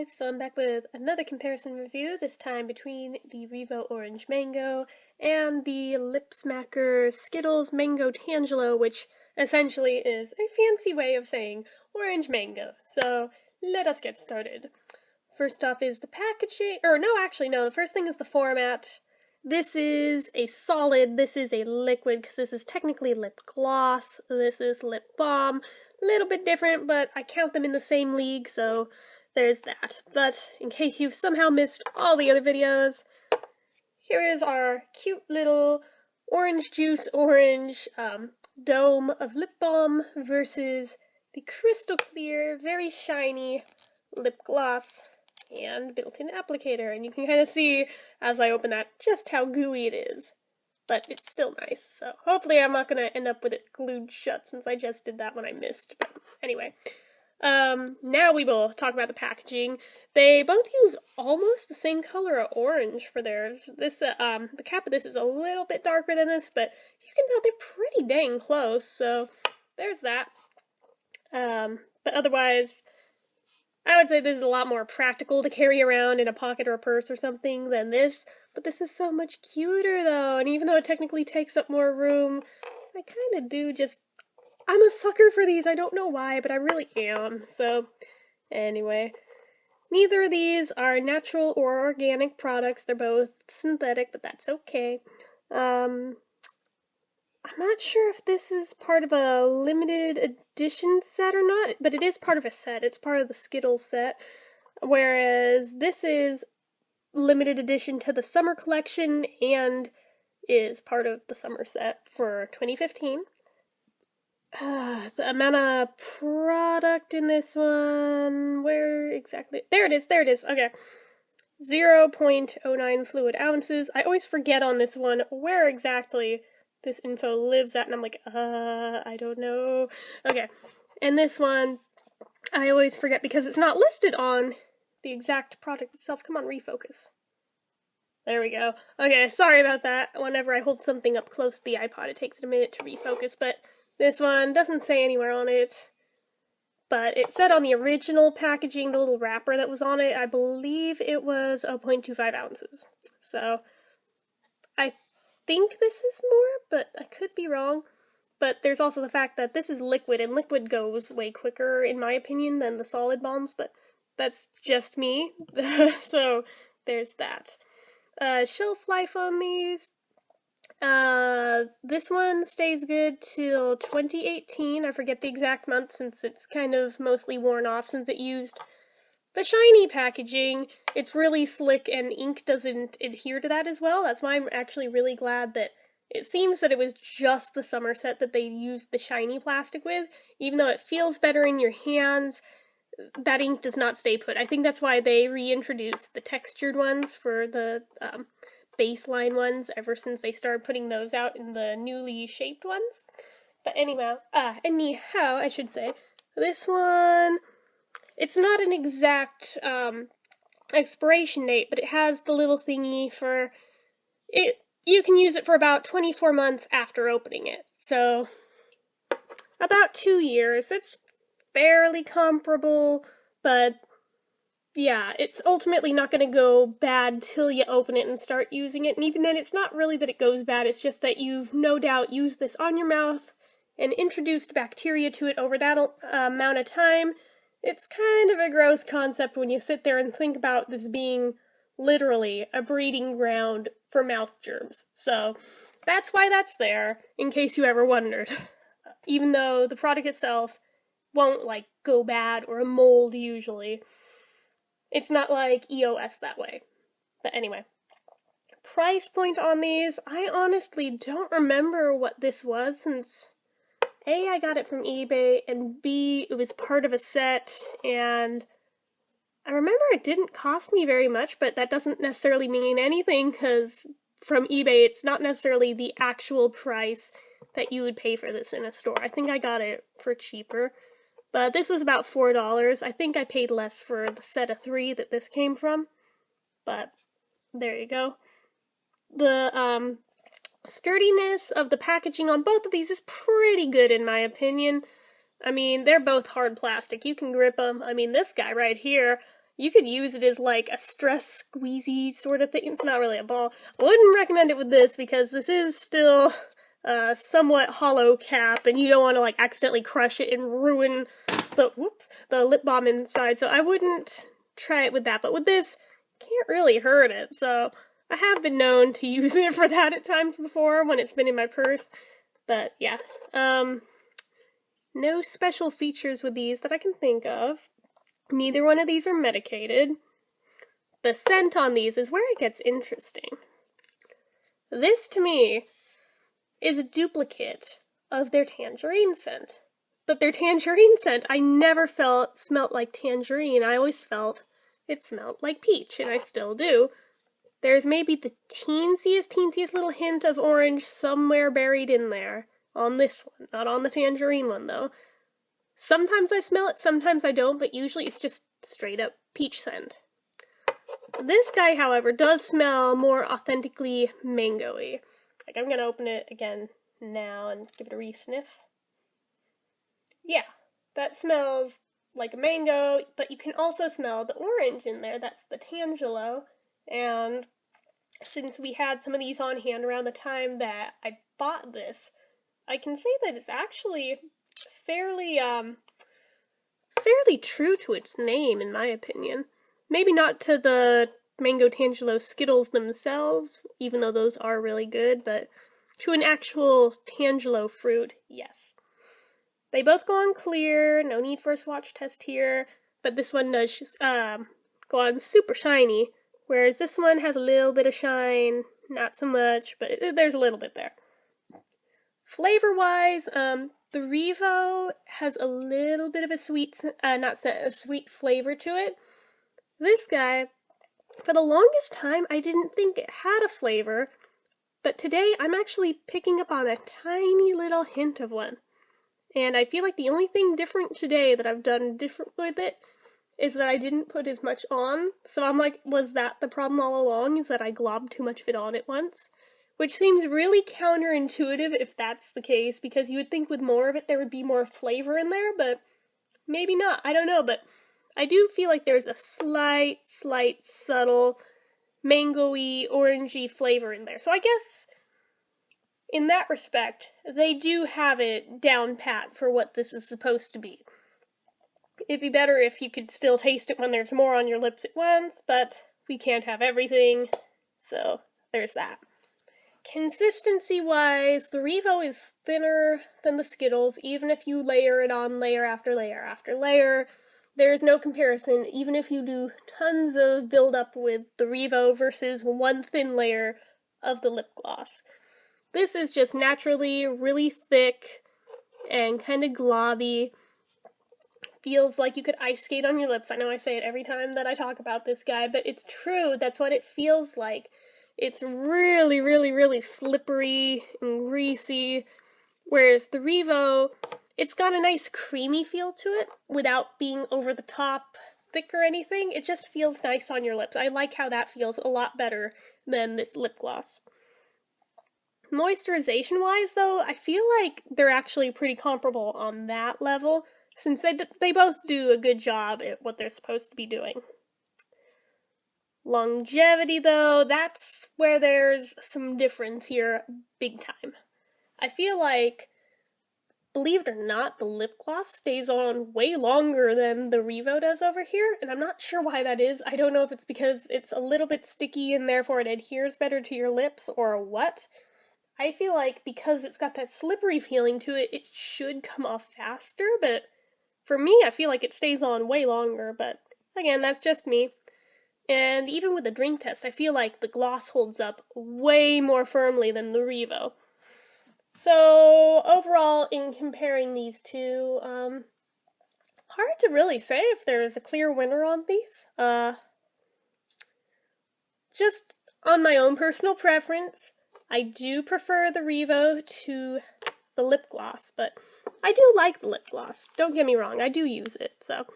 guys, so I'm back with another comparison review, this time between the REVO Orange Mango and the Lip Smacker Skittles Mango Tangelo, which essentially is a fancy way of saying orange mango. So let us get started. First off is the packaging, the first thing is the format. This is a solid, this is a liquid, because this is technically lip gloss, this is lip balm. A little bit different, but I count them in the same league, so there's that. But in case you've somehow missed all the other videos, here is our cute little orange juice dome of lip balm versus the crystal clear, very shiny lip gloss and built-in applicator. And you can kind of see as I open that just how gooey it is. But it's still nice, so hopefully I'm not going to end up with it glued shut since I just did that when I missed. But anyway, now we will talk about the packaging. They both use almost the same color of orange for theirs. This, the cap of this is a little bit darker than this, but you can tell they're pretty dang close, so there's that. But otherwise, I would say this is a lot more practical to carry around in a pocket or a purse or something than this, but this is so much cuter though, and even though it technically takes up more room, I kind of do I'm a sucker for these, I don't know why, but I really am. So, anyway, neither of these are natural or organic products, they're both synthetic, but that's okay. I'm not sure if this is part of a limited edition set or not, but it is part of a set. It's part of the Skittles set, whereas this is limited edition to the summer collection and is part of the summer set for 2015. The amount of product in this one, where exactly? There it is, okay. 0.09 fluid ounces. I always forget on this one where exactly this info lives at, and I'm like, I don't know. Okay, and this one, I always forget because it's not listed on the exact product itself. Come on, refocus. There we go. Okay, sorry about that. Whenever I hold something up close to the iPod, it takes a minute to refocus, but this one doesn't say anywhere on it. But it said on the original packaging, the little wrapper that was on it, I believe it was 0.25 ounces. So, I think this is more, but I could be wrong. But there's also the fact that this is liquid, and liquid goes way quicker, in my opinion, than the solid balms, but that's just me. So, there's that. Shelf life on these. This one stays good till 2018. I forget the exact month since it's kind of mostly worn off since it used the shiny packaging. It's really slick and ink doesn't adhere to that as well. That's why I'm actually really glad that it seems that it was just the summer set that they used the shiny plastic with. Even though it feels better in your hands, that ink does not stay put. I think that's why they reintroduced the textured ones for the baseline ones ever since they started putting those out in the newly shaped ones. But anyhow, I should say, this one, it's not an exact expiration date, but it has the little thingy for it. You can use it for about 24 months after opening it. So, about 2 years. It's fairly comparable, but yeah, it's ultimately not going to go bad till you open it and start using it. And even then, it's not really that it goes bad, it's just that you've no doubt used this on your mouth and introduced bacteria to it over that amount of time. It's kind of a gross concept when you sit there and think about this being literally a breeding ground for mouth germs. So that's why that's there, in case you ever wondered. Even though the product itself won't, go bad or mold usually. It's not like EOS that way. But anyway. Price point on these, I honestly don't remember what this was since A, I got it from eBay, and B, it was part of a set, and I remember it didn't cost me very much, but that doesn't necessarily mean anything, because from eBay, it's not necessarily the actual price that you would pay for this in a store. I think I got it for cheaper, but this was about $4. I think I paid less for the set of 3 that this came from, but there you go. The sturdiness of the packaging on both of these is pretty good in my opinion. I mean, they're both hard plastic. You can grip them. I mean, this guy right here, You could use it as like a stress squeezy sort of thing. It's not really a ball. I wouldn't recommend it with this because this is still a somewhat hollow cap, and you don't want to like accidentally crush it and ruin the lip balm inside. So I wouldn't try it with that. But with this, can't really hurt it. So I have been known to use it for that at times before when it's been in my purse. But yeah, no special features with these that I can think of. Neither one of these are medicated. The scent on these is where it gets interesting. This, to me, is a duplicate of their tangerine scent. But their tangerine scent, I never felt smelt like tangerine. I always felt it smelled like peach, and I still do. There's maybe the teensiest little hint of orange somewhere buried in there. On this one, not on the tangerine one, though. Sometimes I smell it, sometimes I don't, but usually it's just straight up peach scent. This guy, however, does smell more authentically mango-y. Like, I'm gonna open it again now and give it a re-sniff. Yeah, that smells like a mango, but you can also smell the orange in there. That's the Tangelo. And since we had some of these on hand around the time that I bought this, I can say that it's actually fairly true to its name, in my opinion. Maybe not to the Mango Tangelo Skittles themselves, even though those are really good, but to an actual Tangelo fruit, yes. They both go on clear, no need for a swatch test here, but this one does go on super shiny, whereas this one has a little bit of shine, not so much, but there's a little bit there. Flavor-wise, the REVO has a little bit of a sweet flavor to it. This guy, for the longest time, I didn't think it had a flavor, but today I'm actually picking up on a tiny little hint of one. And I feel like the only thing different today that I've done different with it is that I didn't put as much on. So I'm like, was that the problem all along, is that I globbed too much of it on at once? Which seems really counterintuitive if that's the case, because you would think with more of it there would be more flavor in there, but maybe not. I don't know, but I do feel like there's a slight, subtle, mango-y, orangey flavor in there. So I guess, in that respect, they do have it down pat for what this is supposed to be. It'd be better if you could still taste it when there's more on your lips at once, but we can't have everything, so there's that. Consistency-wise, the REVO is thinner than the Skittles, even if you layer it on layer after layer after layer. There's no comparison, even if you do tons of build-up with the REVO versus one thin layer of the lip gloss. This is just naturally really thick and kind of globby. Feels like you could ice skate on your lips. I know I say it every time that I talk about this guy, but it's true. That's what it feels like. It's really slippery and greasy, whereas the REVO, it's got a nice creamy feel to it without being over the top thick or anything. It just feels nice on your lips. I like how that feels a lot better than this lip gloss. Moisturization-wise, though, I feel like they're actually pretty comparable on that level, since they both do a good job at what they're supposed to be doing. Longevity, though, that's where there's some difference here, big time. I feel like, believe it or not, the lip gloss stays on way longer than the REVO does over here, and I'm not sure why that is. I don't know if it's because it's a little bit sticky and therefore it adheres better to your lips, or what. I feel like because it's got that slippery feeling to it, it should come off faster, but for me, I feel like it stays on way longer, but again, that's just me. And even with the drink test, I feel like the gloss holds up way more firmly than the REVO. So, overall, in comparing these two, hard to really say if there's a clear winner on these. Just on my own personal preference, I do prefer the REVO to the lip gloss, but I do like the lip gloss. Don't get me wrong, I do use it, so.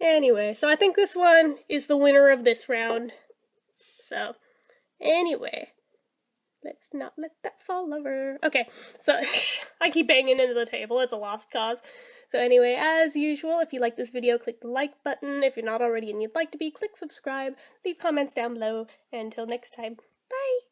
Anyway, so I think this one is the winner of this round. So, anyway, Let's not let that fall over. Okay, so I keep banging into the table. It's a lost cause. So anyway, as usual, if you like this video, click the like button. If you're not already and you'd like to be, click subscribe. Leave comments down below. And until next time, bye!